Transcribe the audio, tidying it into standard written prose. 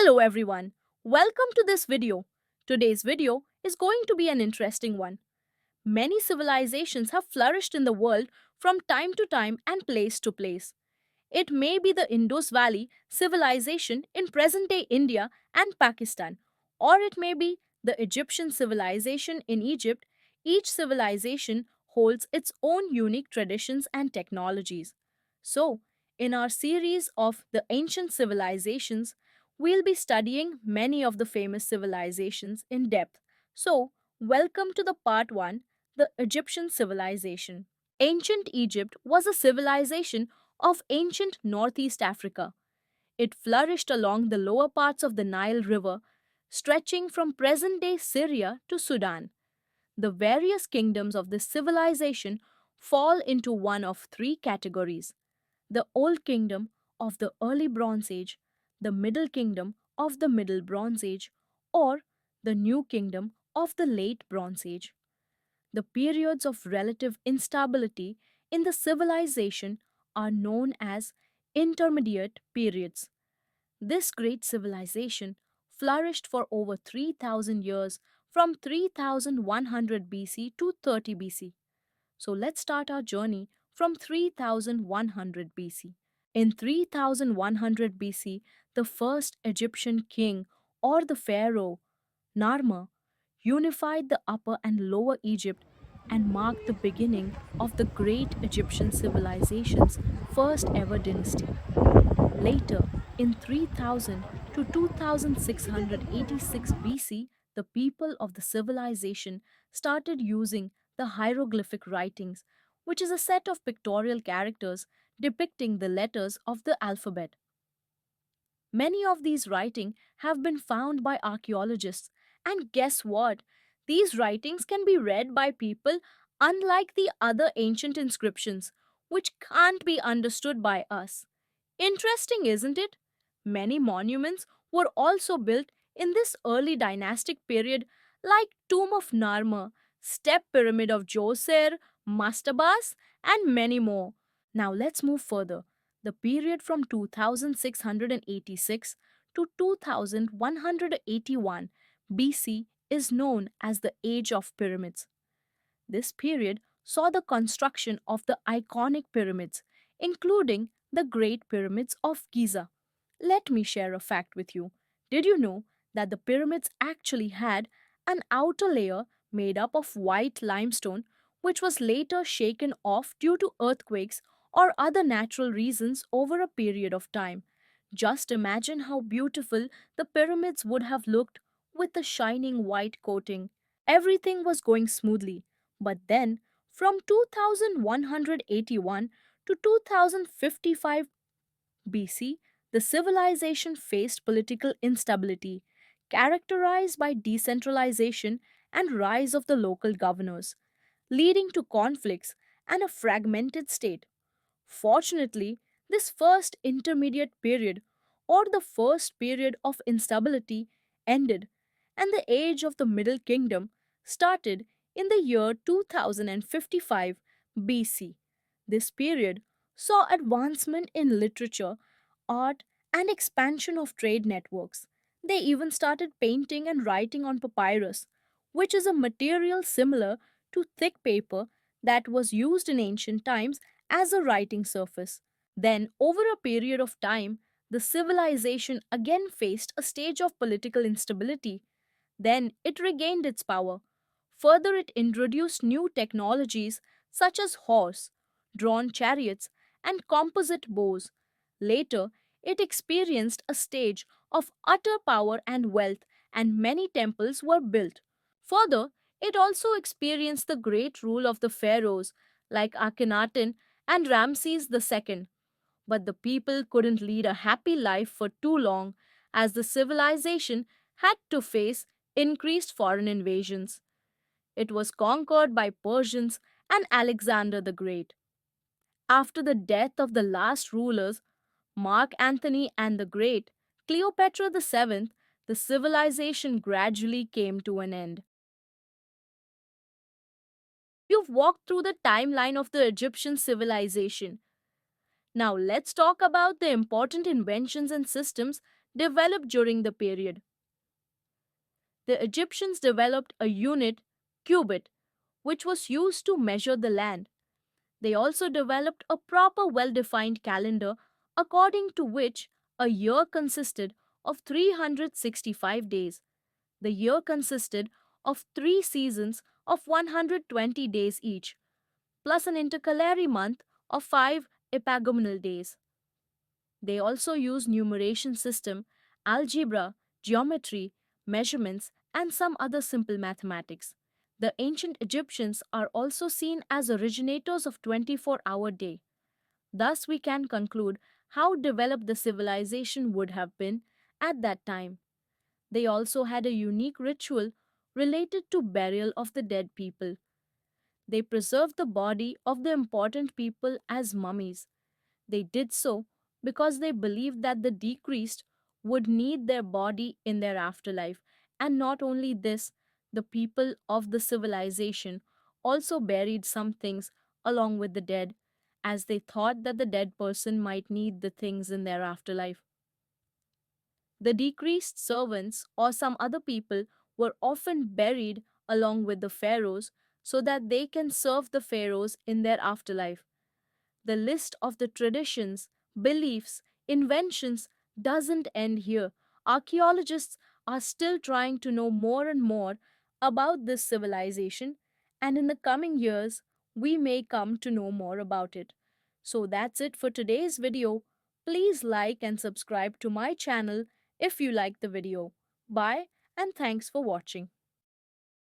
Hello everyone, welcome to this video. Today's video is going to be an interesting one. Many civilizations have flourished in the world from time to time and place to place. It may be the Indus Valley civilization in present day India and Pakistan, or it may be the Egyptian civilization in Egypt. Each civilization holds its own unique traditions and technologies. So, in our series of the ancient civilizations, we'll be studying many of the famous civilizations in depth. So, welcome to the part 1, the Egyptian civilization. Ancient Egypt was a civilization of ancient Northeast Africa. It flourished along the lower parts of the Nile River, stretching from present day Syria to Sudan. The various kingdoms of this civilization fall into one of three categories: the Old Kingdom of the Early Bronze Age, the Middle Kingdom of the Middle Bronze Age, or the New Kingdom of the Late Bronze Age. The periods of relative instability in the civilization are known as intermediate periods. This great civilization flourished for over 3000 years from 3100 BC to 30 BC. So let's start our journey from 3100 BC. In 3100 BC, the first Egyptian king or the pharaoh, Narmer, unified the Upper and Lower Egypt and marked the beginning of the great Egyptian civilization's first ever dynasty. Later, in 3000 to 2686 BC, the people of the civilization started using the hieroglyphic writings, which is a set of pictorial characters depicting the letters of the alphabet. Many of these writings have been found by archaeologists, and guess what? These writings can be read by people unlike the other ancient inscriptions, which can't be understood by us. Interesting, isn't it? Many monuments were also built in this early dynastic period, like Tomb of Narmer, Step Pyramid of Djoser, Mastabas, and many more. Now let's move further. The period from 2686 to 2181 BC is known as the Age of Pyramids. This period saw the construction of the iconic pyramids, including the Great Pyramids of Giza. Let me share a fact with you. Did you know that the pyramids actually had an outer layer made up of white limestone, which was later shaken off due to earthquakes or other natural reasons over a period of time? Just imagine how beautiful the pyramids would have looked with the shining white coating. Everything was going smoothly, but then from 2181 to 2055 BC, the civilization faced political instability, characterized by decentralization and rise of the local governors, leading to conflicts and a fragmented state. Fortunately, this first intermediate period, or the first period of instability, ended, and the age of the Middle Kingdom started in the year 2055 BC. This period saw advancement in literature, art, and expansion of trade networks. They even started painting and writing on papyrus, which is a material similar to thick paper that was used in ancient times as a writing surface. Then, over a period of time, the civilization again faced a stage of political instability. Then it regained its power. Further, it introduced new technologies such as horse, drawn chariots, and composite bows. Later, it experienced a stage of utter power and wealth, and many temples were built. Further, it also experienced the great rule of the pharaohs like Akhenaten and Ramses II. But the people couldn't lead a happy life for too long, as the civilization had to face increased foreign invasions. It was conquered by Persians and Alexander the Great. After the death of the last rulers, Mark Antony and the Great, Cleopatra VII, the civilization gradually came to an end. You've walked through the timeline of the Egyptian civilization. Now let's talk about the important inventions and systems developed during the period. The Egyptians developed a unit, cubit, which was used to measure the land. They also developed a proper well defined calendar according to which a year consisted of 365 days. The year consisted of 3 seasons of 120 days each, plus an intercalary month of 5 epagomenal days. They also use numeration system, algebra, geometry, measurements, and some other simple mathematics. The ancient Egyptians are also seen as originators of 24-hour day. Thus we can conclude how developed the civilization would have been at that time. They also had a unique ritual related to burial of the dead people. They preserved the body of the important people as mummies. They did so because they believed that the deceased would need their body in their afterlife. And not only this, the people of the civilization also buried some things along with the dead, as they thought that the dead person might need the things in their afterlife. The decreased servants or some other people were often buried along with the pharaohs so that they can serve the pharaohs in their afterlife. The list of the traditions, beliefs, inventions doesn't end here. Archaeologists are still trying to know more and more about this civilization, and in the coming years, we may come to know more about it. So that's it for today's video. Please like and subscribe to my channel if you like the video. Bye and thanks for watching.